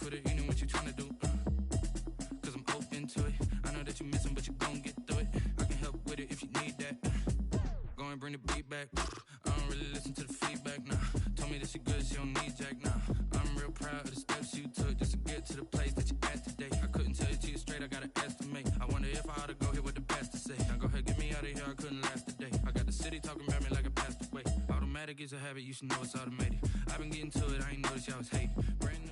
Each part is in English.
with it, you know what you tryna do. Cause I'm open to it. I know that you missing, but you gon' get through it. I can help with it if you need that. Go and bring the beat back. I don't really listen to the feedback, nah. Told me that she good, she don't need Jack, nah. I'm real proud of the steps you took just to get to the place that you at today. I couldn't tell you to you straight, I gotta estimate. I wonder if I ought to go here with the best to say. Now go ahead, get me out of here, I couldn't last today. I got the city talking about me like a passed away. Automatic is a habit, you should know it's automated. I've been getting to it, I ain't noticed y'all was hating. Brand new.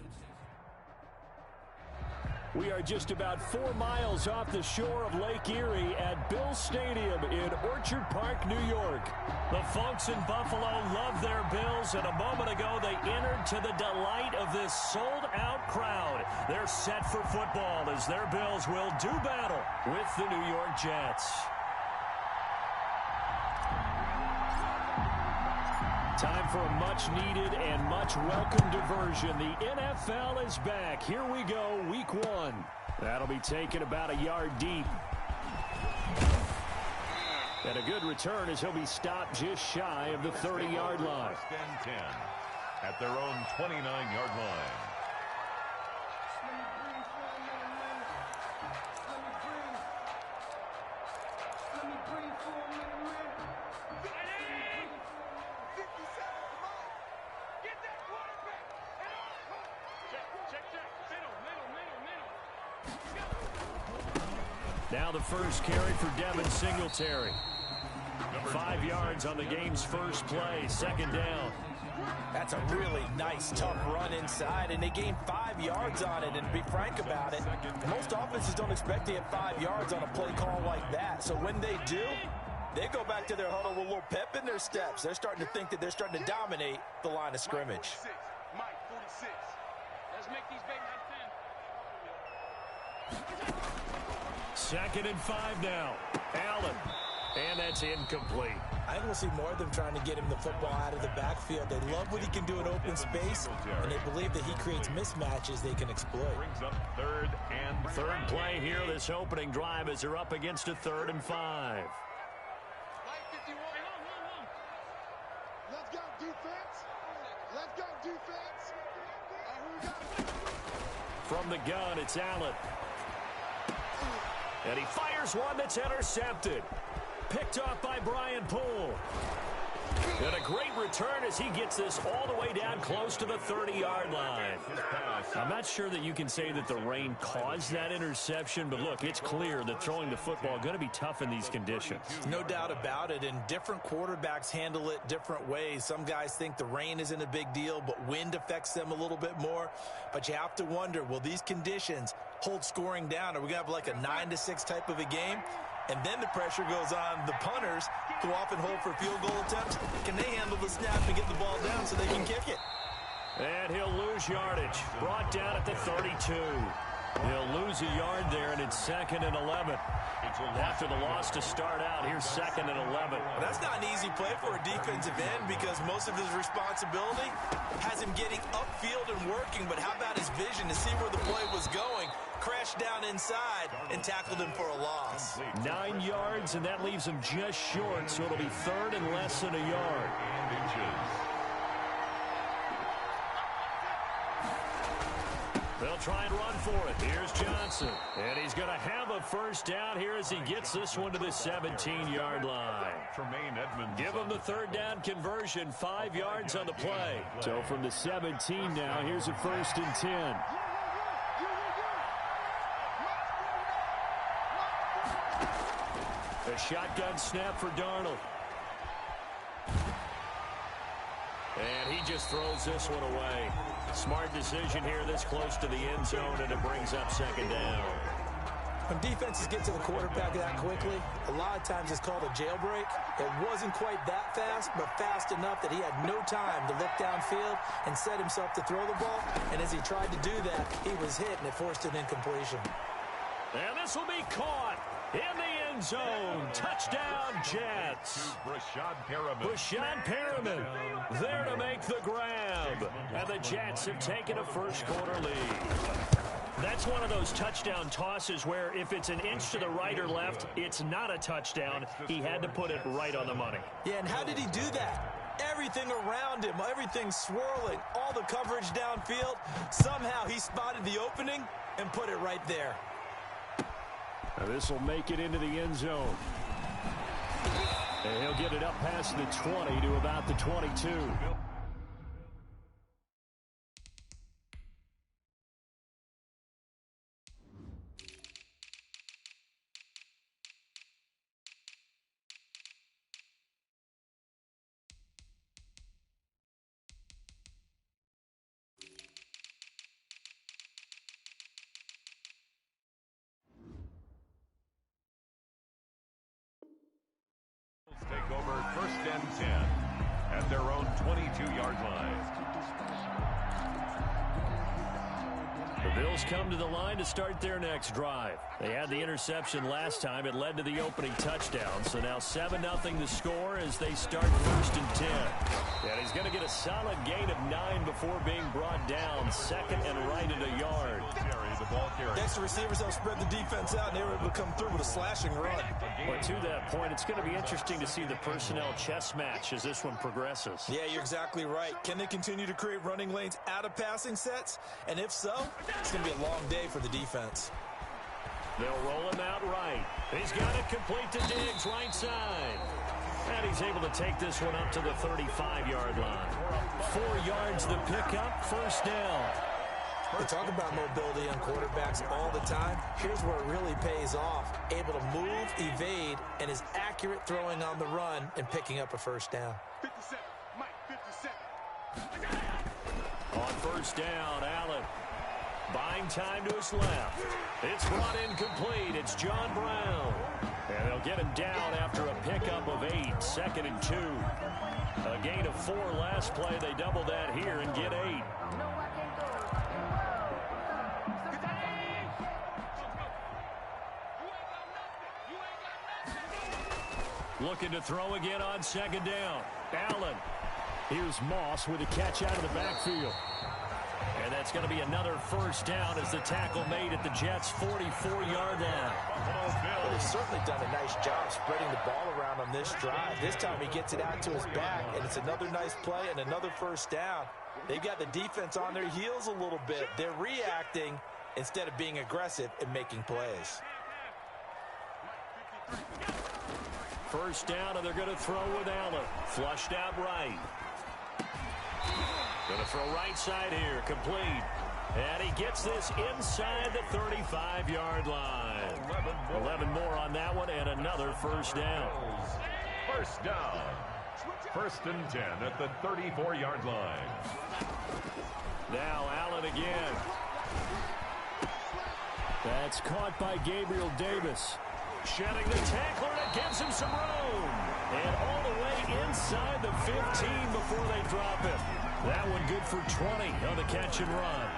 We are just about 4 miles off the shore of Lake Erie at Bill Stadium in Orchard Park, New York. The folks in Buffalo love their Bills, and a moment ago they entered to the delight of this sold-out crowd. They're set for football as their Bills will do battle with the New York Jets. Time for a much-needed and much-welcome diversion. The NFL is back. Here we go, Week 1. That'll be taken about a yard deep. And a good return as he'll be stopped just shy of the 30-yard line. First and 10 at their own 29-yard line. Now the first carry for Devin Singletary. 5 yards on the game's first play, second down. That's a really nice, tough run inside, and they gained 5 yards on it. And to be frank about it, most offenses don't expect to get 5 yards on a play call like that. So when they do, they go back to their huddle with a little pep in their steps. They're starting to think that they're starting to dominate the line of scrimmage. Mike 46. Let's make these big guys 10. Second and 5 now. Allen. And that's incomplete. I think we'll see more of them trying to get him the football out of the backfield. They love what he can do in open space, and they believe that he creates mismatches they can exploit. Brings up third play here, this opening drive as they're up against a 3rd and 5. Let's go defense. Let's go defense. From the gun, it's Allen. And he fires one that's intercepted. Picked off by Brian Poole. And a great return as he gets this all the way down close to the 30-yard line. I'm not sure that you can say that the rain caused that interception, but look, it's clear that throwing the football is going to be tough in these conditions. No doubt about it, and different quarterbacks handle it different ways. Some guys think the rain isn't a big deal, but wind affects them a little bit more. But you have to wonder, will these conditions hold scoring down? Are we going to have like a 9-6 type of a game? And then the pressure goes on the punters, who often hold for field goal attempts. Can they handle the snap and get the ball down so they can kick it? And he'll lose yardage. Brought down at the 32. He'll lose a yard there, and it's 2nd and 11. After the loss to start out, here's 2nd and 11. Well, that's not an easy play for a defensive end because most of his responsibility has him getting upfield and working. But how about his vision to see where the play was going? Crashed down inside and tackled him for a loss. 9 yards, and that leaves him just short, so it'll be 3rd and less than a yard. They'll try and run for it. Here's Johnson. And he's going to have a first down here as he gets this one to the 17-yard line. Give him the 3rd down conversion. 5 yards on the play. So from the 17 now, here's a 1st and 10. A shotgun snap for Darnold. And he just throws this one away. Smart decision here this close to the end zone, and it brings up 2nd down. When defenses get to the quarterback that quickly, a lot of times it's called a jailbreak. It wasn't quite that fast, but fast enough that he had no time to look downfield and set himself to throw the ball. And as he tried to do that, he was hit, and it forced an incompletion. And this will be caught in the end zone. Touchdown, Jets. Brashad Perriman there to make the grab. And the Jets have taken a first-quarter lead. That's one of those touchdown tosses where if it's an inch to the right or left, it's not a touchdown. He had to put it right on the money. Yeah, and how did he do that? Everything around him, everything swirling, all the coverage downfield. Somehow he spotted the opening and put it right there. Now this will make it into the end zone. And he'll get it up past the 20 to about the 22. Take over 1st and 10 at their own 22-yard line. The Bills come to the line to start their next drive. They had the interception last time. It led to the opening touchdown. So now 7-0 the score as they start 1st and 10. And he's going to get a solid gain of 9 before being brought down. 2nd and right at a yard. Next, the receivers help spread the defense out, and they were able to come through with a slashing run. But to that point, it's going to be interesting to see the personnel chess match as this one progresses. Yeah, you're exactly right. Can they continue to create running lanes out of passing sets? And if so, it's going to be a long day for the defense. They'll roll him out right. He's got it complete to Diggs, right side. And he's able to take this one up to the 35-yard line. 4 yards the pickup, 1st down. We talk about mobility on quarterbacks all the time. Here's where it really pays off. Able to move, evade, and is accurate throwing on the run and picking up a 1st down. 57, Mike, 57. On 1st down, Allen. Buying time to his left. It's brought in complete. It's John Brown. And they'll get him down after a pickup of 8. 2nd and 2. A gain of 4 last play. They double that here and get 8. Looking to throw again on 2nd down. Allen. Here's Moss with a catch out of the backfield. And that's going to be another 1st down as the tackle made at the Jets' 44-yard line. Well, he's certainly done a nice job spreading the ball around on this drive. This time he gets it out to his back, and it's another nice play and another 1st down. They've got the defense on their heels a little bit. They're reacting instead of being aggressive and making plays. 1st down, and they're going to throw with Allen. Flushed out right. Going to throw right side here, complete. And he gets this inside the 35-yard line. 11 more on that one, and another 1st down. 1st down. 1st and 10 at the 34-yard line. Now Allen again. That's caught by Gabriel Davis. Shedding the tackler, and it gives him some room. And all the way inside the 15 before they drop it. That one good for 20 on the catch and run.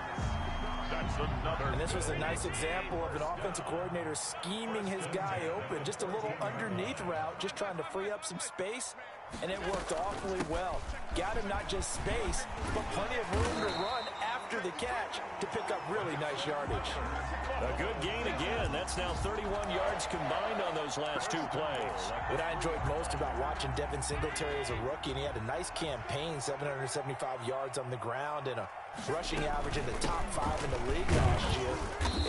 That's another. And this was a nice example of an offensive coordinator scheming his guy open. Just a little underneath route, just trying to free up some space. And it worked awfully well. Got him not just space, but plenty of room to run after the catch to pick up really nice yardage. A good gain again. That's now 31 yards combined on those last 2 plays. What I enjoyed most about watching Devin Singletary as a rookie, and he had a nice campaign, 775 yards on the ground and a rushing average in the top 5 in the league last year,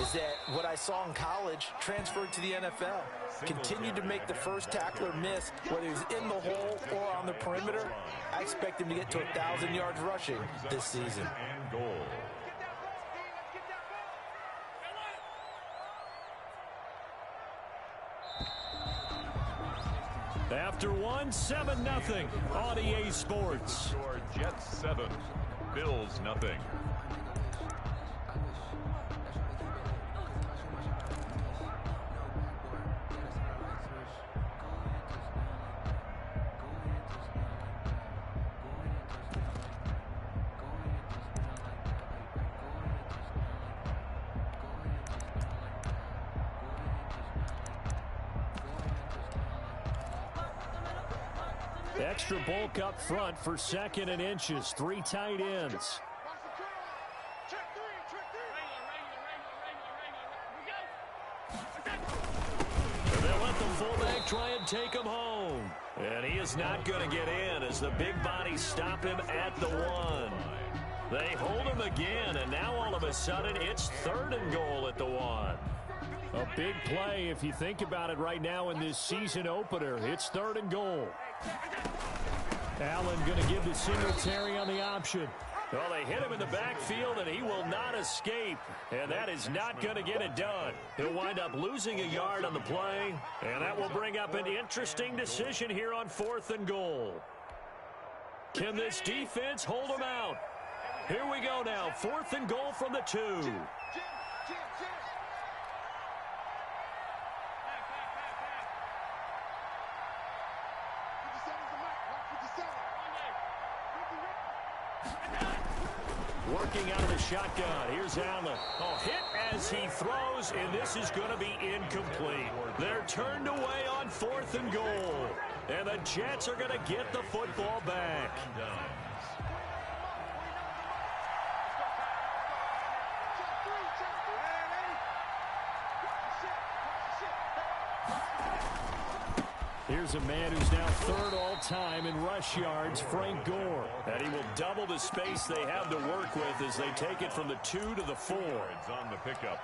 is that what I saw in college transferred to the NFL. Continued to make the first tackler miss, whether he's in the hole or on the perimeter. I expect him to get to 1,000 yards rushing this season. And goal. After 7-0 on EA Sports. Score Jets 7, Bills nothing. Extra bulk up front for 2nd and inches. 3 tight ends. And they'll let the fullback try and take him home. And he is not going to get in as the big bodies stop him at the 1. They hold him again, and now all of a sudden it's 3rd and goal at the 1. A big play if you think about it right now in this season opener. It's 3rd and goal. Allen going to give the Singletary on the option. Well, they hit him in the backfield, and he will not escape. And that is not going to get it done. He'll wind up losing a yard on the play, and that will bring up an interesting decision here on 4th and goal. Can this defense hold him out? Here we go now. 4th and goal from the 2. Working out of the shotgun. Here's Allen. Oh, hit as he throws, and this is going to be incomplete. They're turned away on 4th and goal. And the Jets are going to get the football back. Here's a man who's now 3rd all-time in rush yards, Frank Gore. And he will double the space they have to work with as they take it from the 2 to the 4.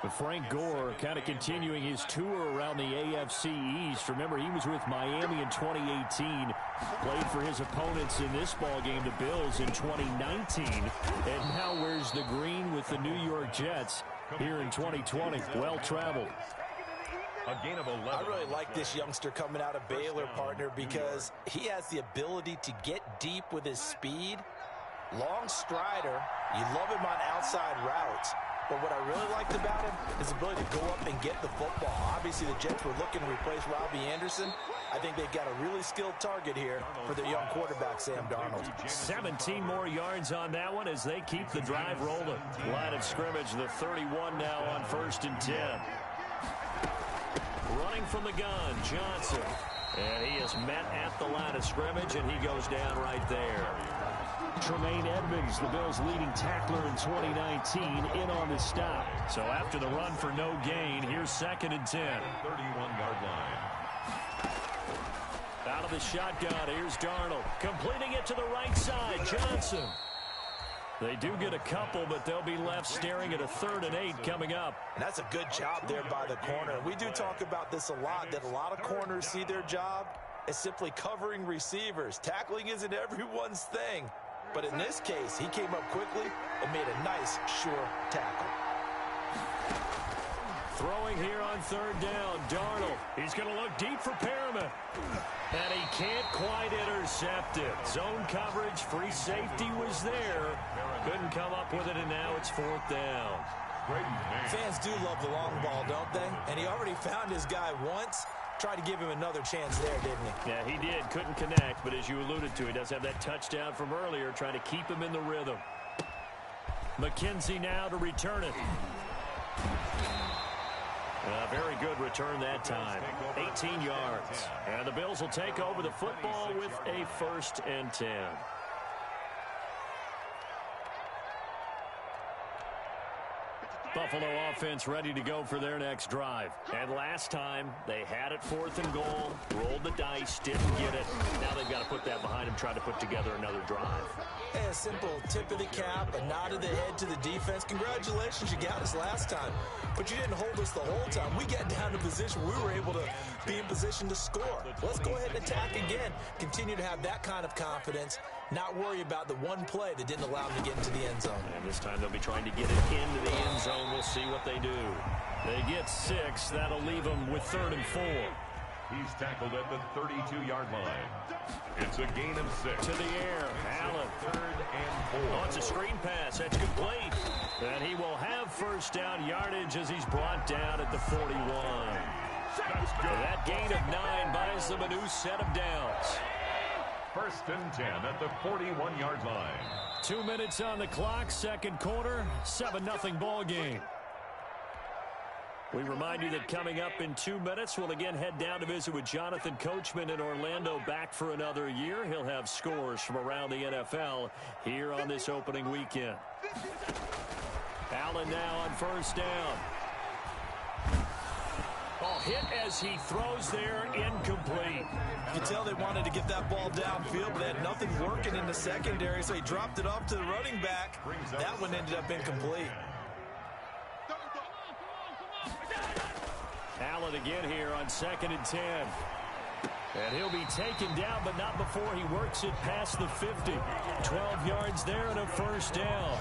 But Frank Gore kind of continuing his tour around the AFC East. Remember, he was with Miami in 2018. Played for his opponents in this ballgame, the Bills, in 2019. And now wears the green with the New York Jets here in 2020. Well-traveled. A gain of 11. I really like this youngster coming out of Baylor, partner, because he has the ability to get deep with his speed. Long strider. You love him on outside routes. But what I really liked about him is his ability to go up and get the football. Obviously, the Jets were looking to replace Robbie Anderson. I think they've got a really skilled target here for their young quarterback, Sam Darnold. 17 more yards on that one as they keep the drive rolling. Line of scrimmage, the 31 now on 1st and 10. Running from the gun, Johnson. And he is met at the line of scrimmage, and he goes down right there. Tremaine Edmonds, the Bills' leading tackler in 2019, in on the stop. So after the run for no gain, here's 2nd and 10. 31-yard line. Out of the shotgun, here's Darnold. Completing it to the right side, Johnson. They do get a couple, but they'll be left staring at a 3rd and 8 coming up. And that's a good job there by the corner. We do talk about this a lot, that a lot of corners see their job as simply covering receivers. Tackling isn't everyone's thing. But in this case, he came up quickly and made a nice, sure tackle. Throwing here on 3rd down, Darnold. He's going to look deep for Perriman. And he can't quite intercept it. Zone coverage, free safety was there. Couldn't come up with it, and now it's 4th down. Fans do love the long ball, don't they? And he already found his guy once. Tried to give him another chance there, didn't he? Yeah, he did. Couldn't connect, but as you alluded to, he does have that touchdown from earlier, trying to keep him in the rhythm. McKenzie now to return it. A very good return that time. 18 yards. And the Bills will take over the football with a 1st and 10. Buffalo offense ready to go for their next drive. And last time, they had it 4th and goal, rolled the dice, didn't get it. Now they've got to put that behind them, try to put together another drive. A simple tip of the cap, a nod of the head to the defense. Congratulations, you got us last time. But you didn't hold us the whole time. We got down to position. We were able to be in position to score. Let's go ahead and attack again. Continue to have that kind of confidence. Not worry about the one play that didn't allow them to get into the end zone. And this time they'll be trying to get it into the end zone. We'll see what they do. They get 6. That'll leave them with 3rd and 4. He's tackled at the 32-yard line. It's a gain of 6. To the air, Allen. 3rd and 4. Oh, it's a screen pass. That's complete. And he will have 1st down yardage as he's brought down at the 41. That gain of 9 buys them a new set of downs. 1st and 10 at the 41-yard line. 2 minutes on the clock, 2nd quarter, 7-0 ball game. We remind you that coming up in 2 minutes, we'll again head down to visit with Jonathan Coachman in Orlando, back for another year. He'll have scores from around the NFL here on this opening weekend. Allen now on 1st down. Oh, hit as he throws there, incomplete. You can tell they wanted to get that ball downfield, but they had nothing working in the secondary, so he dropped it off to the running back. That one ended up incomplete. Allen again here on 2nd and 10. And he'll be taken down, but not before he works it past the 50. 12 yards there and a first down.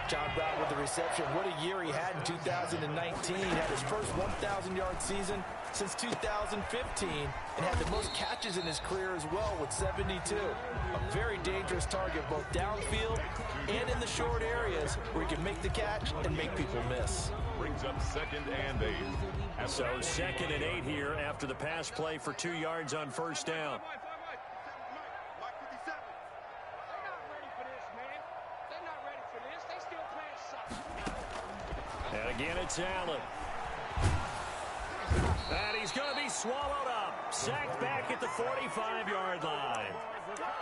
John Brown with the reception. What a year he had in 2019. He had his first 1,000-yard season since 2015 and had the most catches in his career as well with 72. A very dangerous target both downfield and in the short areas where he can make the catch and make people miss. Brings up 2nd and 8. So 2nd and 8 here after the pass play for 2 yards on first down. And again, it's Allen. And he's going to be swallowed up. Sacked back at the 45-yard line.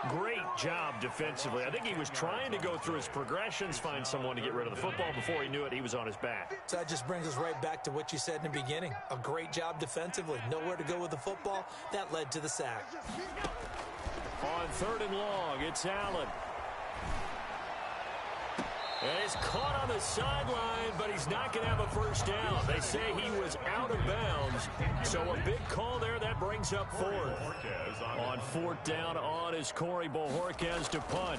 Great job defensively. I think he was trying to go through his progressions, find someone to get rid of the football. Before he knew it, he was on his back. So that just brings us right back to what you said in the beginning. A great job defensively. Nowhere to go with the football. That led to the sack. On 3rd and long, it's Allen. And he's caught on the sideline, but he's not going to have a first down. They say he was out of bounds. So a big call there. That brings up 4th. On 4th down on is Corey Bojorquez to punt.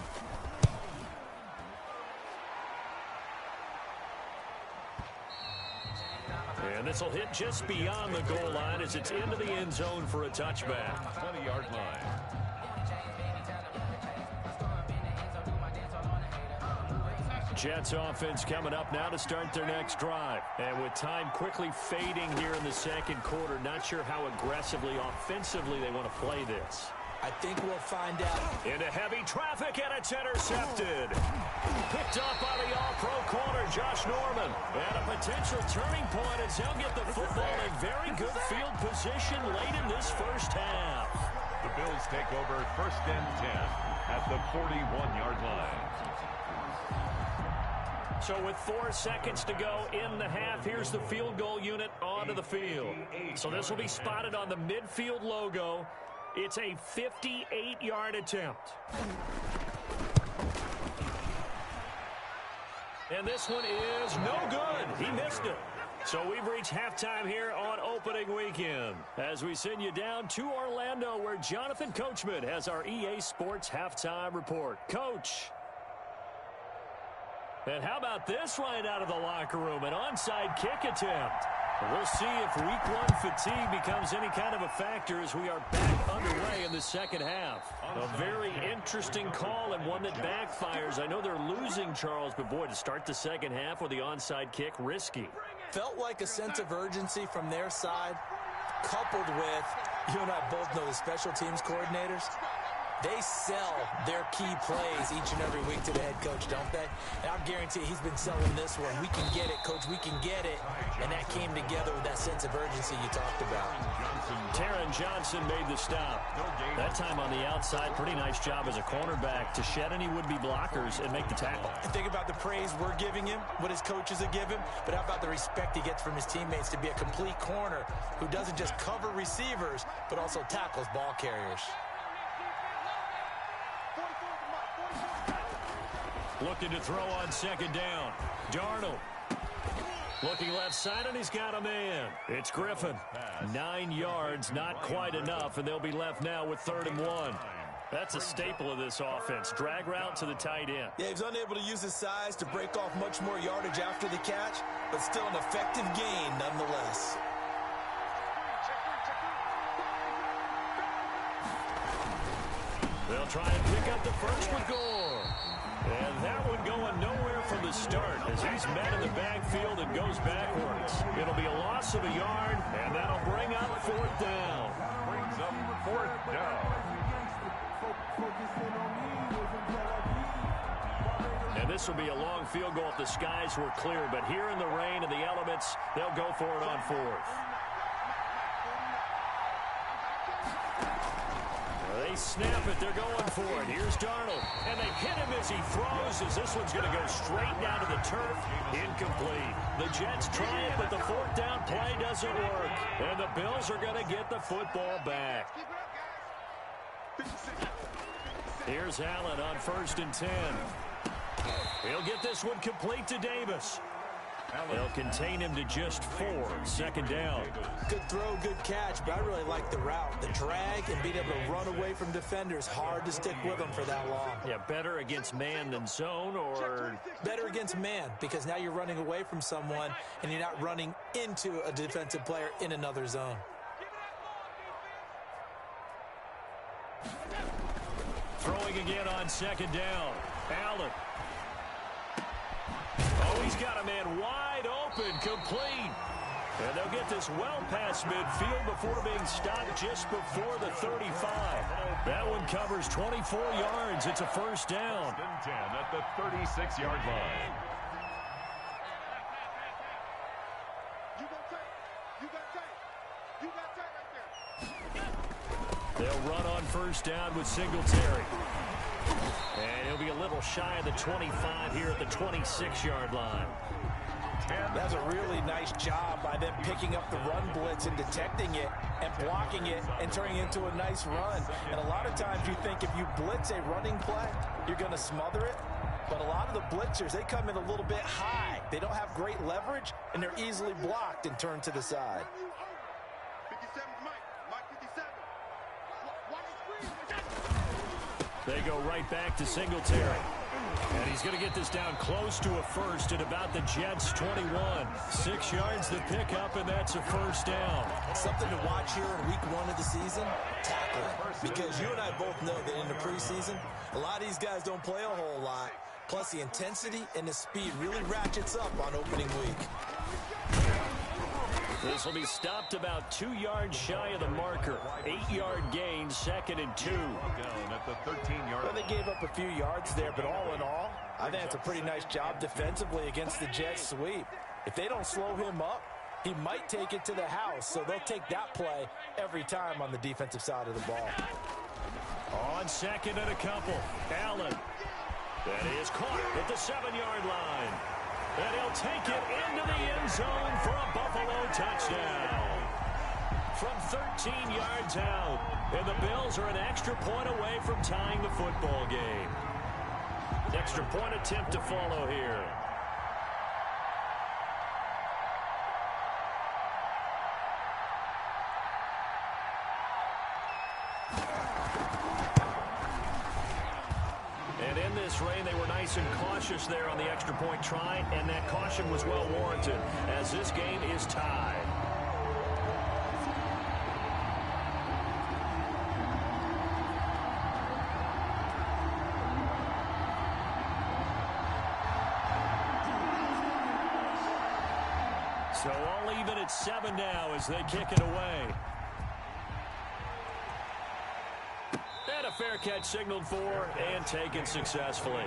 And this will hit just beyond the goal line as it's into the end zone for a touchback. 20-yard line. Jets offense coming up now to start their next drive. And with time quickly fading here in the second quarter, not sure how aggressively, offensively they want to play this. I think we'll find out. Into heavy traffic, and it's intercepted. Picked up by the all-pro corner, Josh Norman. And a potential turning point as he'll get the football in very good field position late in this first half. The Bills take over 1st and 10 at the 41-yard line. So with 4 seconds to go in the half, here's the field goal unit onto the field. So this will be spotted on the midfield logo. It's a 58-yard attempt. And this one is no good. He missed it. So we've reached halftime here on opening weekend as we send you down to Orlando where Jonathan Coachman has our EA Sports halftime report. Coach. And how about this right out of the locker room? An onside kick attempt. We'll see if week 1 fatigue becomes any kind of a factor as we are back underway in the second half. A very interesting call and one that backfires. I know they're losing, Charles, but boy, to start the second half with the onside kick, risky. Felt like a sense of urgency from their side, coupled with, you and I both know the special teams coordinators. They sell their key plays each and every week to the head coach, don't they? And I guarantee he's been selling this one. We can get it, coach. We can get it. And that came together with that sense of urgency you talked about. Taron Johnson made the stop. That time on the outside, pretty nice job as a cornerback to shed any would-be blockers and make the tackle. And think about the praise we're giving him, what his coaches are giving, but how about the respect he gets from his teammates to be a complete corner who doesn't just cover receivers, but also tackles ball carriers. Looking to throw on second down. Darnold. Looking left side, and he's got a man. It's Griffin. 9 yards, not quite enough, and they'll be left now with 3rd and 1. That's a staple of this offense. Drag route to the tight end. Yeah, he's unable to use his size to break off much more yardage after the catch, but still an effective gain nonetheless. They'll try and pick up the first with Gore. And that one going nowhere from the start as he's met in the backfield and goes backwards. It'll be a loss of a yard, and that'll bring up 4th down. Brings up 4th down. And this will be a long field goal if the skies were clear, but here in the rain and the elements, they'll go for it on 4th. They they snap it. They're going for it. Here's Darnold. And they hit him as he throws, as this one's going to go straight down to the turf. Incomplete. The Jets try it, but the fourth down play doesn't work. And the Bills are going to get the football back. Here's Allen on 1st and 10. He'll get this one complete to Davis. They'll contain him to just 4. 2nd down. Good throw, good catch, but I really like the route. The drag and being able to run away from defenders. Hard to stick with them for that long. Yeah, better against man than zone, or? Better against man, because now you're running away from someone and you're not running into a defensive player in another zone. Throwing again on 2nd down. Allen. Oh, he's got a man wide open, complete. And they'll get this well past midfield before being stopped just before the 35. That one covers 24 yards. It's a 1st down. 10 at the 36-yard line. They'll run on 1st down with Singletary. And he'll be a little shy of the 25 here at the 26-yard line. That's a really nice job by them picking up the run blitz and detecting it and blocking it and turning it into a nice run. And a lot of times you think if you blitz a running play, you're going to smother it. But a lot of the blitzers, they come in a little bit high. They don't have great leverage, and they're easily blocked and turned to the side. They go right back to Singletary. And he's going to get this down close to a 1st at about the Jets' 21. 6 yards to pick up, and that's a 1st down. Something to watch here in week 1 of the season, tackling. Because you and I both know that in the preseason, a lot of these guys don't play a whole lot. Plus, the intensity and the speed really ratchets up on opening week. This will be stopped about 2 yards shy of the marker. 8-yard gain, 2nd and 2. At the 13-yard Well, they gave up a few yards there, but all in all, I think it's a pretty nice job defensively against the Jets sweep. If they don't slow him up, he might take it to the house, so they'll take that play every time on the defensive side of the ball. On 2nd and a couple, Allen. That is caught at the 7-yard line. And he'll take it into the end zone for a Buffalo touchdown. From 13 yards out. And the Bills are an extra point away from tying the football game. Extra point attempt to follow here. And in this rain, they were nice and cautious there on the extra point try, and that caution was well warranted as this game is tied. So all even at 7 now as they kick it away. And a fair catch signaled for and taken successfully.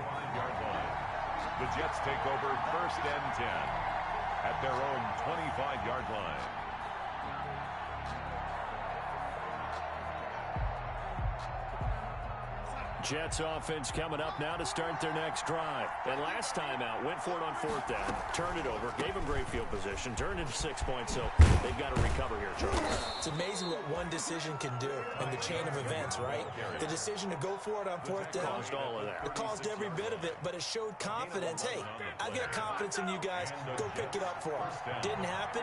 The Jets take over 1st and 10 at their own 25-yard line. Jets offense coming up now to start their next drive. And last time out, went for it on 4th down, turned it over, gave them great field position, turned into 6 points, so they've got to recover here, Charles. It's amazing what one decision can do in the chain of events, right? The decision to go for it on 4th down. Caused all of that. It caused every bit of it, but it showed confidence. Hey, I got confidence in you guys. Go pick it up for them. Didn't happen.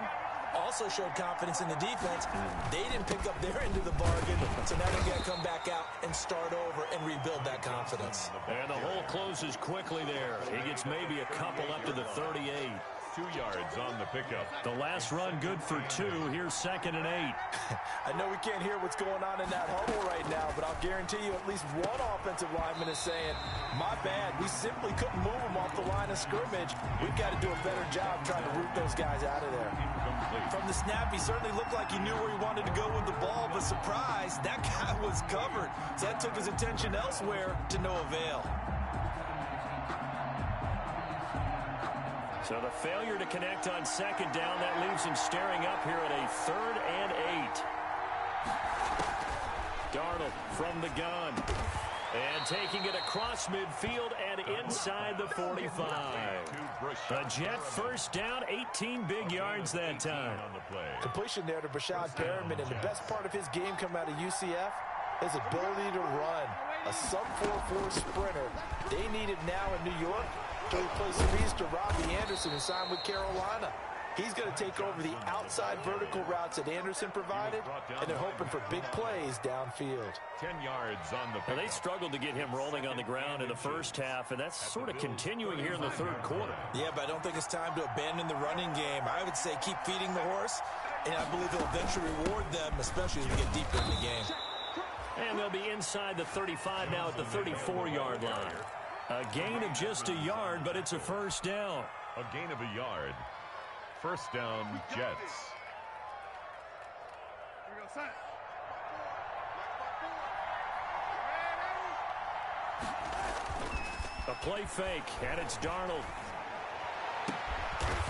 Also showed confidence in the defense. They didn't pick up their end of the bargain, so now they got to come back out and start over and rebuild that confidence. And the hole closes quickly there. He gets maybe a couple up to the 38. 2 yards on the pickup. The last run good for 2. Here's 2nd and 8. I know we can't hear what's going on in that huddle right now, but I'll guarantee you at least one offensive lineman is saying, my bad, we simply couldn't move them off the line of scrimmage. We've got to do a better job trying to root those guys out of there. From the snap, he certainly looked like he knew where he wanted to go with the ball, but surprise, that guy was covered. So that took his attention elsewhere to no avail. So the failure to connect on 2nd down, that leaves him staring up here at a 3rd and 8. Darnold from the gun. And taking it across midfield and inside the 45. A Jet first down, 18 big yards that time. Completion there to Brashad Perriman, and the best part of his game coming out of UCF, his ability to run. A sub-4.4 sprinter. They need it now in New York to replace Mr. Robbie Anderson, who signed with Carolina. He's going to take over the outside vertical routes that Anderson provided, and they're hoping for big plays downfield. 10 yards on the Well, they struggled to get him rolling on the ground in the first half, and that's sort of continuing here in the third quarter. Yeah, but I don't think it's time to abandon the running game. I would say keep feeding the horse, and I believe he'll eventually reward them, especially as we get deeper in the game. And they'll be inside the 35 now at the 34-yard line. A gain of just a yard, but it's a first down. A gain of a yard. First down, Jets. Here we go, son. A play fake, and it's Darnold.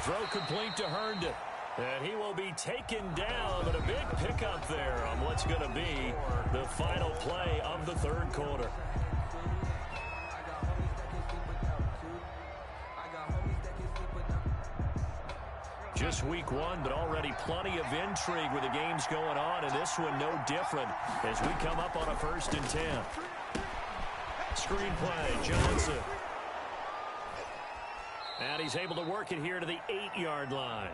Throw complete to Herndon. And he will be taken down, but a big pickup there on what's going to be the final play of the third quarter. Just week one, but already plenty of intrigue with the games going on, and this one no different as we come up on a 1st and 10. Screen play, Johnson. And he's able to work it here to the 8-yard line.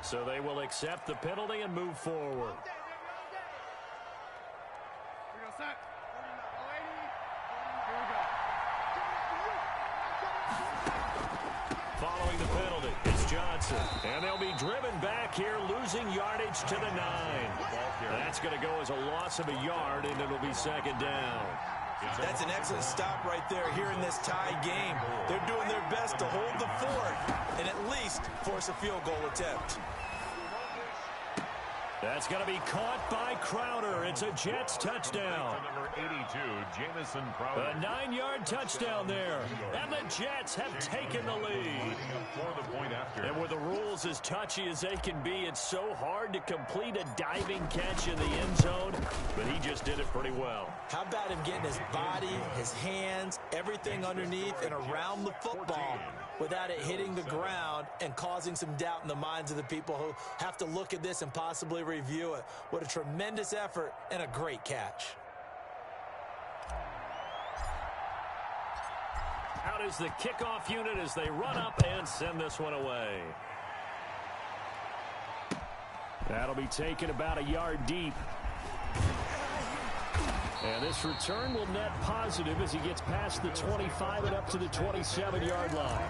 So they will accept the penalty and move forward. Here we go, son. 080. Here we go. Following the penalty, it's Johnson. And they'll be driven back here, losing yardage to the 9. That's going to go as a loss of a yard, and it'll be second down. That's an excellent stop right there here in this tie game. They're doing their best to hold the fort and at least force a field goal attempt. That's going to be caught by Crowder. It's a Jets touchdown. Number 82, Jamison Crowder. A 9-yard touchdown there. And the Jets have taken the lead. For the point after. And with the rules as touchy as they can be, it's so hard to complete a diving catch in the end zone, but he just did it pretty well. How about him getting his body, his hands, everything underneath and around the football without it hitting the ground and causing some doubt in the minds of the people who have to look at this and possibly review it. What a tremendous effort and a great catch. Out is the kickoff unit as they run up and send this one away. That'll be taken about a yard deep. And this return will net positive as he gets past the 25 and up to the 27-yard line.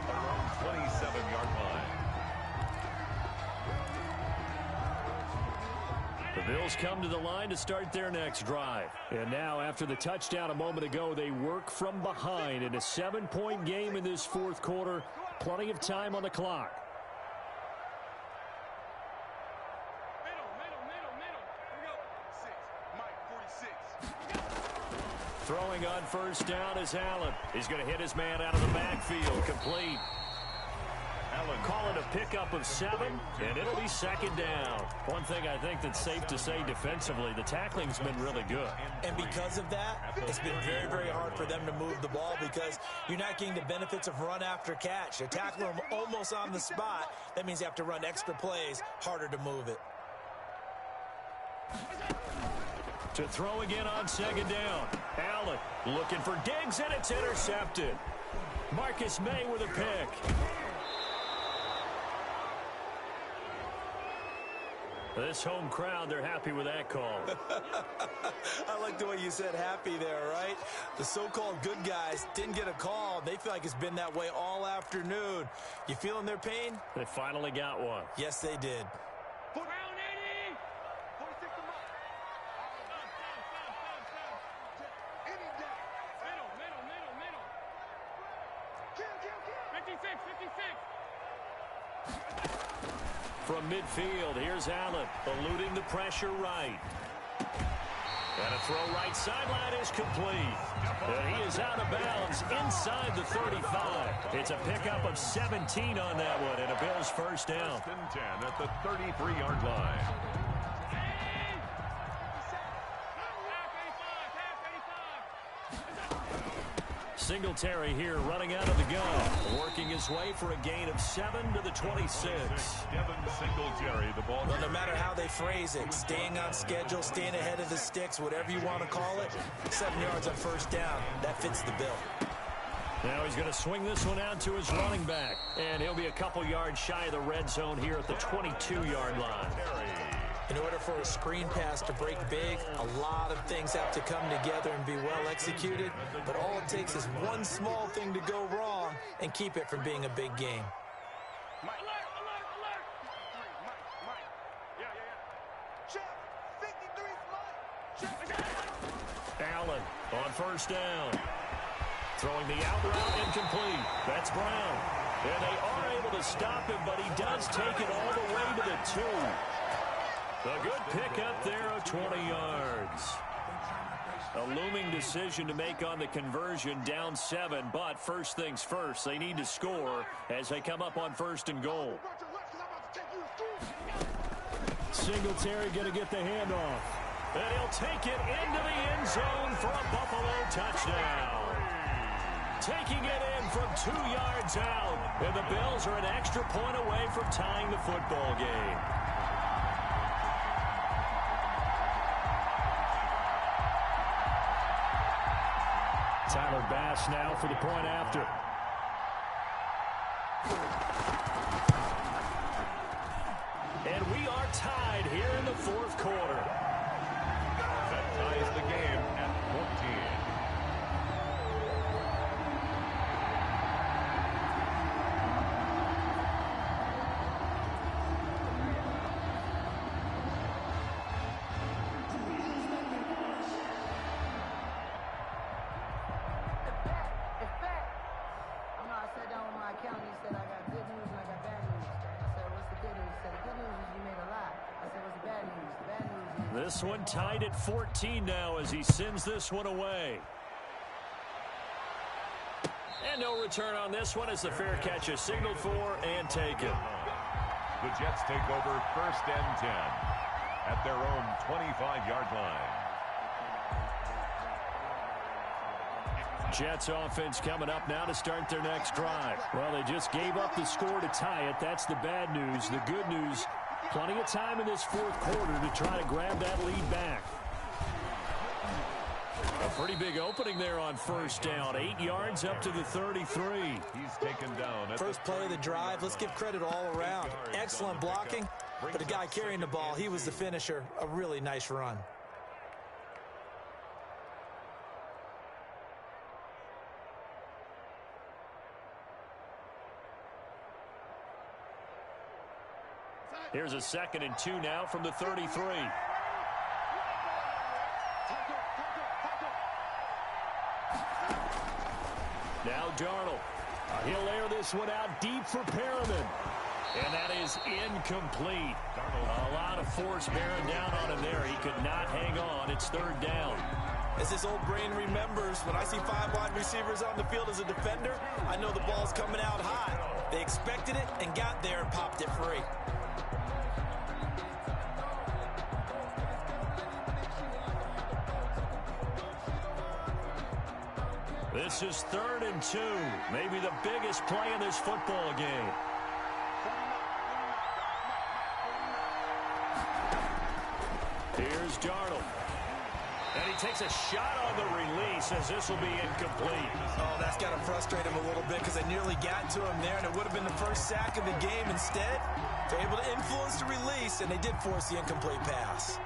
27-yard line. The Bills come to the line to start their next drive. And now, after the touchdown a moment ago, they work from behind in a 7-point game in this fourth quarter. Plenty of time on the clock. Throwing on first down is Allen. He's going to hit his man out of the backfield. Complete. Allen call it a pickup of 7, and it'll be second down. One thing I think that's safe to say defensively, the tackling's been really good. And because of that, it's been very, very hard for them to move the ball because you're not getting the benefits of run after catch. You're tackling them almost on the spot. That means you have to run extra plays, harder to move it. To throw again on second down. Allen looking for Diggs, and it's intercepted. Marcus May with a pick. This home crowd, they're happy with that call. I like the way you said happy there, right? The so-called good guys didn't get a call. They feel like it's been that way all afternoon. You feeling their pain? They finally got one. Yes, they did. From midfield, here's Allen, eluding the pressure right. And a throw right sideline is complete. And he is out of bounds inside the 35. It's a pickup of 17 on that one, and a Bills first down. 10 at the 33-yard line. Singletary here running out of the gun. Working his way for a gain of 7 to the 26. Devin Singletary, the ball. Well, no matter how they phrase it, staying on schedule, staying ahead of the sticks, whatever you want to call it, 7 yards on first down, that fits the bill. Now he's going to swing this one out to his running back. And he'll be a couple yards shy of the red zone here at the 22-yard line. In order for a screen pass to break big, a lot of things have to come together and be well executed. But all it takes is one small thing to go wrong and keep it from being a big game. Mike. Alert. Mike. Yeah. Check. 53's Mike. Check. Allen on first down. Throwing the out route incomplete. That's Brown. And they are able to stop him, but he does take it all the way to the 2. A good pickup there of 20 yards. A looming decision to make on the conversion, down 7, but first things first, they need to score as they come up on 1st and goal. Singletary going to get the handoff. And he'll take it into the end zone for a Buffalo touchdown. Taking it in from 2 yards out. And the Bills are an extra point away from tying the football game. Tyler Bass now for the point after. And we are tied here in the 4th quarter. That ties the game at 14. This one tied at 14 now as he sends this one away. And no return on this one as the fair catch is signaled for and taken. The Jets take over 1st and 10 at their own 25-yard line. Jets offense coming up now to start their next drive. Well, they just gave up the score to tie it. That's the bad news. The good news, plenty of time in this 4th quarter to try to grab that lead back. A pretty big opening there on first down. 8 yards up to the 33. He's taken down. First play of the drive, let's give credit all around. Excellent blocking, but the guy carrying the ball, he was the finisher. A really nice run. Here's a 2nd and 2 now from the 33. Now Darnold. He'll air this one out deep for Perriman. And that is incomplete. A lot of force bearing down on him there. He could not hang on. It's 3rd down. As his old brain remembers, when I see 5 wide receivers on the field as a defender, I know the ball's coming out hot. They expected it and got there and popped it free. This is 3rd and 2. Maybe the biggest play in this football game. Here's Darnold. And he takes a shot on the release as this will be incomplete. Oh, that's got to frustrate him a little bit because they nearly got to him there, and it would have been the first sack of the game. Instead, they're able to influence the release, and they did force the incomplete pass.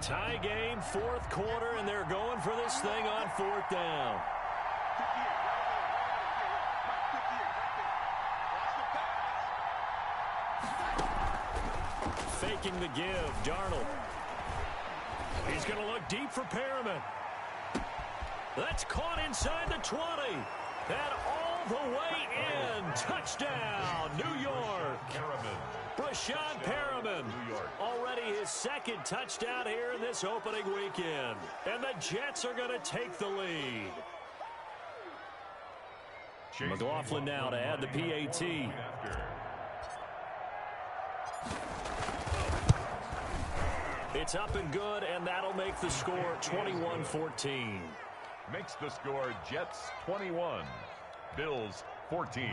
Tie game, 4th quarter, and they're going for this thing on 4th down. Faking the give, Darnold. He's going to look deep for Perriman. That's caught inside the 20. And all the way in. Touchdown, New York. Brashad Perriman. Already his 2nd touchdown here in this opening weekend. And the Jets are going to take the lead. McLaughlin now to add the PAT. It's up and good, and that'll make the score 21-14. Makes the score Jets 21, Bills 14.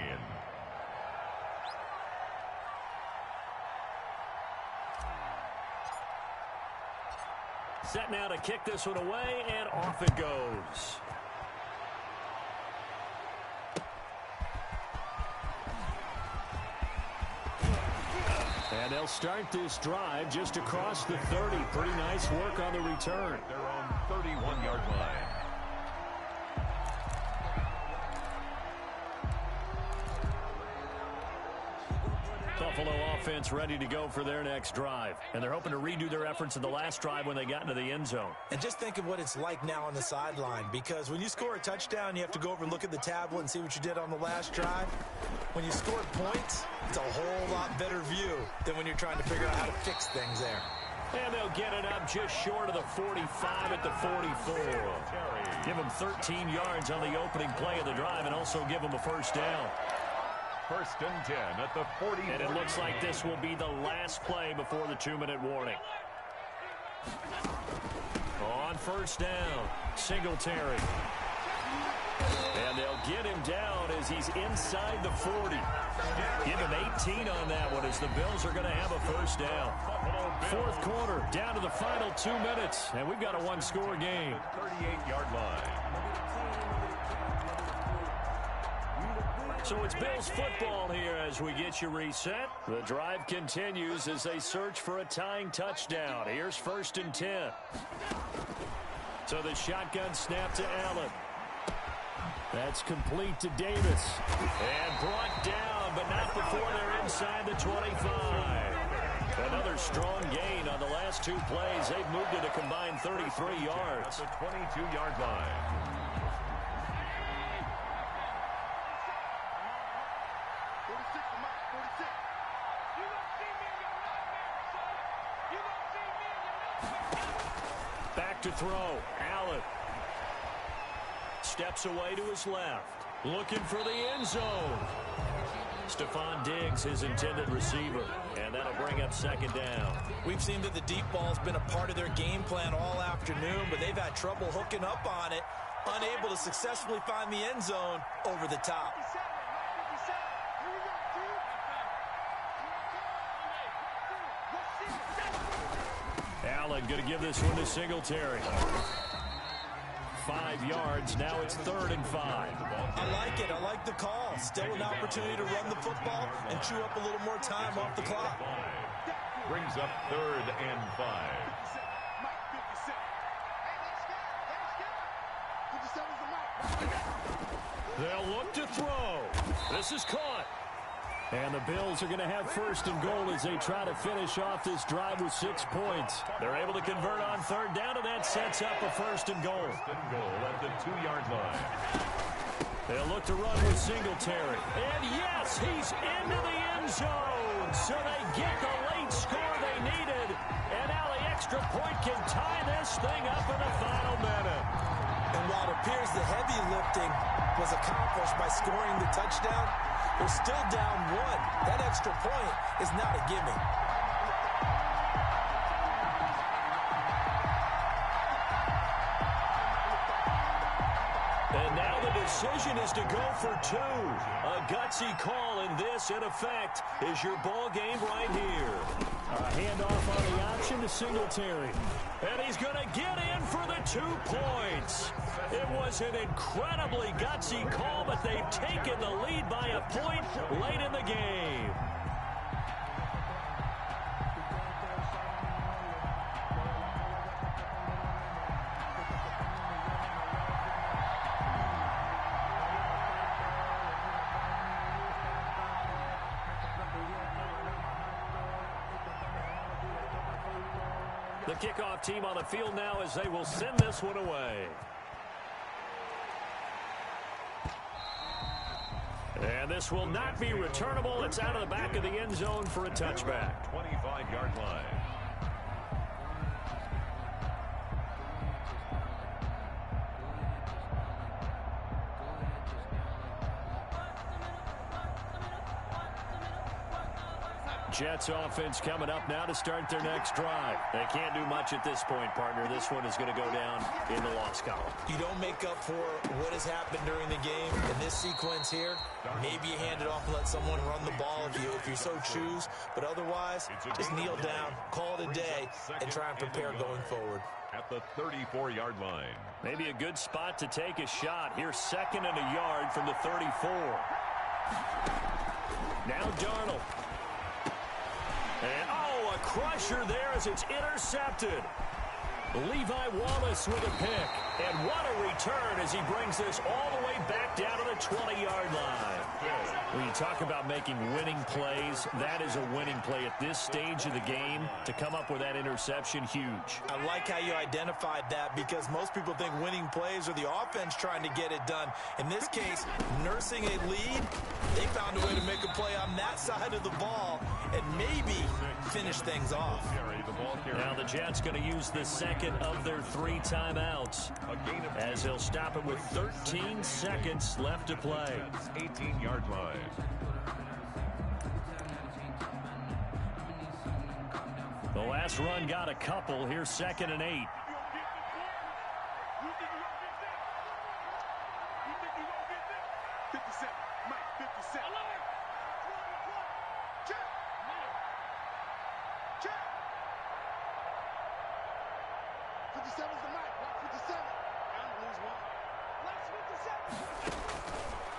Set now to kick this one away, and off it goes. And they'll start this drive just across the 30. Pretty nice work on the return. Their own 31-yard line. Buffalo offense ready to go for their next drive. And they're hoping to redo their efforts in the last drive when they got into the end zone. And just think of what it's like now on the sideline, because when you score a touchdown, you have to go over and look at the tablet and see what you did on the last drive. When you scored points, it's a whole lot better view than when you're trying to figure out how to fix things there. And they'll get it up just short of the 45 at the 44. Give them 13 yards on the opening play of the drive and also give them a first down. First and 10 at the 40. And it looks like this will be the last play before the 2-minute warning. On first down, Singletary. And they'll get him down as he's inside the 40. Give him 18 on that one as the Bills are going to have a first down. Fourth quarter, down to the final 2 minutes, and we've got a one-score game. 38-yard line. So it's Bills football here as we get you reset. The drive continues as they search for a tying touchdown. Here's first and 10. So the shotgun snap to Allen. That's complete to Davis. And brought down, but not before they're inside the 25. Another strong gain on the last two plays. They've moved it a combined 33 yards. At the 22-yard line. Back to throw. Allen. Steps away to his left. Looking for the end zone. Stephon Diggs, his intended receiver. And that'll bring up second down. We've seen that the deep ball's been a part of their game plan all afternoon, but they've had trouble hooking up on it. Unable to successfully find the end zone over the top. Allen going to give this one to Singletary. 5 yards. Now it's 3rd and 5. I like it. I like the call. Still an opportunity to run the football and chew up a little more time off the clock. Brings up 3rd and 5. They'll look to throw. This is caught. And the Bills are going to have first and goal as they try to finish off this drive with 6 points. They're able to convert on third down, and that sets up a first and goal. First and goal at the 2-yard line. They'll look to run with Singletary. And yes, he's into the end zone. So they get the late score they needed. And now the extra point can tie this thing up in the final minute. And while it appears the heavy lifting was accomplished by scoring the touchdown, they're still down 1. That extra point is not a gimme. And now the decision is to go for 2. A gutsy call, and this, in effect, is your ball game right here. A handoff on the option to Singletary. And he's going to get in for the 2 points. It was an incredibly gutsy call, but they've taken the lead by a point late in the game. The kickoff team on the field now as they will send this one away. And this will not be returnable. It's out of the back of the end zone for a touchback. 25-yard line. Jets offense coming up now to start their next drive. They can't do much at this point, partner. This one is going to go down in the loss column. You don't make up for what has happened during the game. In this sequence here, maybe you hand it off and let someone run the ball if you so choose. But otherwise, just kneel down, call it a day, and try and prepare going forward. At the 34-yard line. Maybe a good spot to take a shot. Here's 2nd and a yard from the 34. Now Darnold. And, a crusher there as it's intercepted. Levi Wallace with a pick. And what a return as he brings this all the way back down to the 20-yard line. When you talk about making winning plays, that is a winning play at this stage of the game. To come up with that interception, huge. I like how you identified that because most people think winning plays are the offense trying to get it done. In this case, nursing a lead, they found a way to make a play on that side of the ball and maybe finish things off. Now the Jets going to use the 2nd of their 3 timeouts as they'll stop it with 13 seconds left to play. 18-yard line. The last run got a couple. Here's 2nd and 8.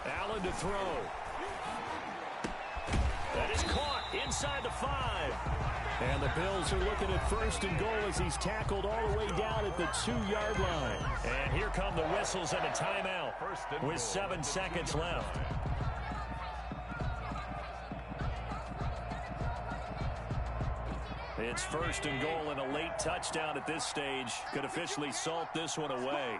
Allen to throw. That is caught inside the 5. And the Bills are looking at 1st and goal as he's tackled all the way down at the 2-yard line. And here come the whistles and a timeout with 7 seconds left. It's 1st and goal, and a late touchdown at this stage could officially salt this one away.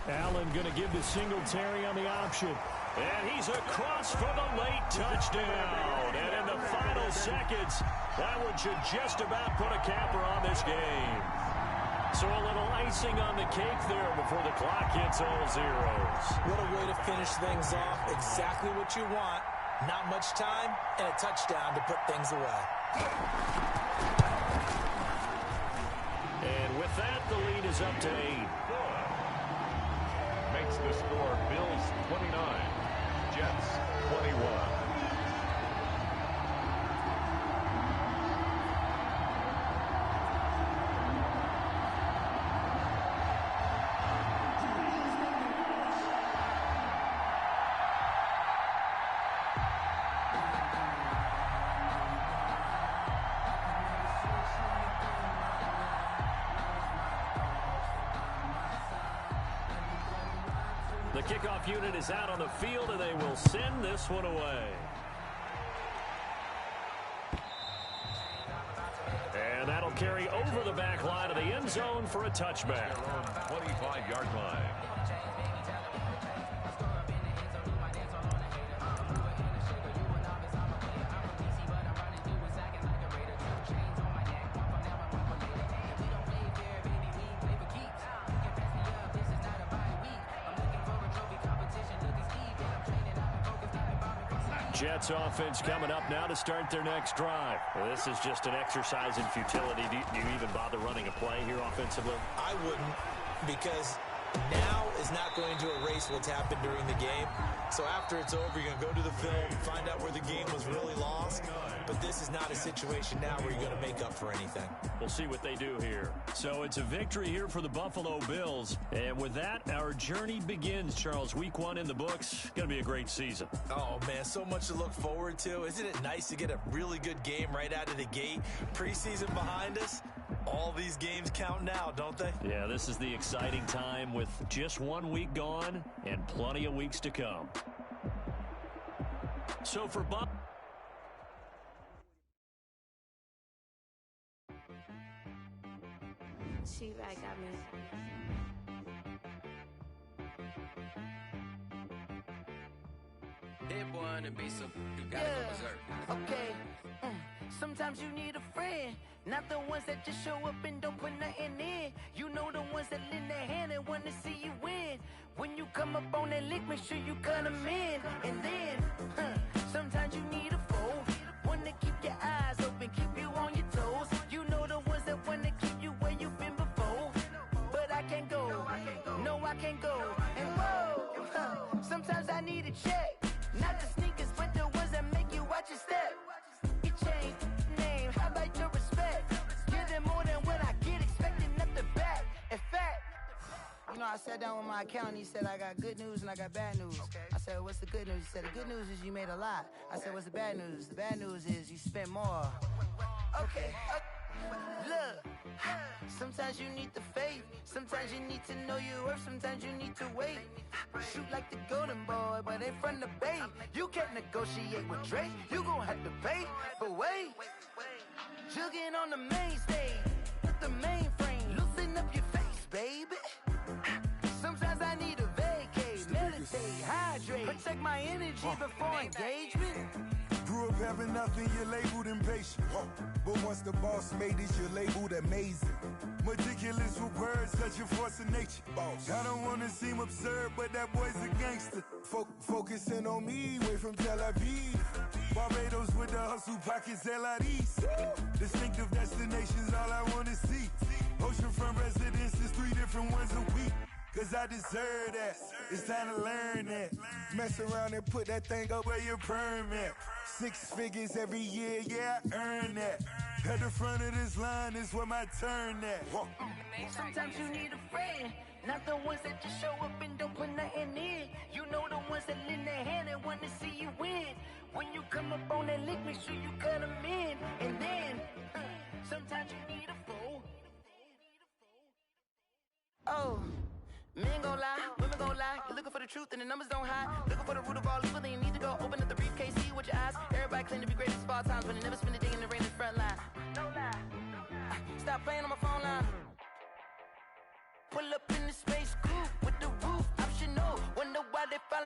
Allen going to give the Singletary on the option. And he's across for the late touchdown. And in the final seconds, that one should just about put a capper on this game. So a little icing on the cake there before the clock hits all zeros. What a way to finish things off. Exactly what you want. Not much time and a touchdown to put things away. And with that, the lead is up to 8. Makes the score Bills 29, Jets 21. The kickoff unit is out on the field, and they will send this one away. And that'll carry over the back line of the end zone for a touchback. 25-yard line. Jets offense coming up now to start their next drive. Well, this is just an exercise in futility. Do you even bother running a play here offensively? I wouldn't, because now is not going to erase what's happened during the game. So after it's over, you're going to go to the film, find out where the game was really lost. But this is not a situation now where you're going to make up for anything. We'll see what they do here. So it's a victory here for the Buffalo Bills. And with that, our journey begins, Charles. Week 1 in the books. Going to be a great season. Oh, man, so much to look forward to. Isn't it nice to get a really good game right out of the gate? Preseason behind us. All these games count now, don't they? Yeah, this is the exciting time with just 1 week gone and plenty of weeks to come. So for Bob... She right got me. Hit one and be so you gotta go berserk. Okay. Sometimes you need a friend Not the ones that just show up and don't put nothing in. You know the ones that lend their hand and want to see you win. When you come up on that lick, make sure you cut them in. And then, sometimes you need a foe. One to keep your eyes open, keep you on your toes. You know the ones that want to keep you where you've been before. But I can't go, no I can't go. And whoa, sometimes I need a check. Not the sneakers, but the ones that make you watch your step. It changed name, how about your respect? Give them more than what I get, expecting nothing back. In fact, you know, I sat down with my accountant, he said, I got good news and I got bad news. I said, what's the good news? He said, the good news is you made a lot. I said, what's the bad news? The bad news is you spent more. Okay, look, sometimes you need the faith. Sometimes you need to know your worth. Sometimes you need to wait. Shoot like the golden boy, but ain't from the bay. You can't negotiate with Drake. You gon' have to pay. But wait, jugging on the main stage with the mainframe. Loosen up your face, baby. Sometimes I need a vacate, meditate, hydrate, protect my energy before engagement. Grew up having nothing, you're labeled impatient. But once the boss made it, you're labeled amazing. Meticulous with words, such a force of nature. I don't wanna seem absurd, but that boy's a gangster. Focusing on me, way from Tel Aviv. Barbados with the hustle pockets, LIDs. Distinctive destinations, all I wanna see. Oceanfront residences, 3 different ones a week. Cause I deserve that, it's time to learn that. Mess around and put that thing up where your permit. 6 figures every year, yeah, I earn that. At the front of this line is where my turn at. Sometimes you need a friend, not the ones that just show up and don't put nothing in. You know the ones that lend their hand and want to see you win. When you come up on that lick, make sure you cut them in. And then, sometimes you need a foe. Oh. Men gon' lie, women gon' lie. You're looking for the truth and the numbers don't hide. Looking for the root of all evil, then you need to go open up the briefcase, see with your eyes. Everybody claim to be greatest of all times, but they never spend a day in the rain in the front line. No lie. Stop playing on my phone line. Pull up in the space coupe with the roof optional. Wonder why they follow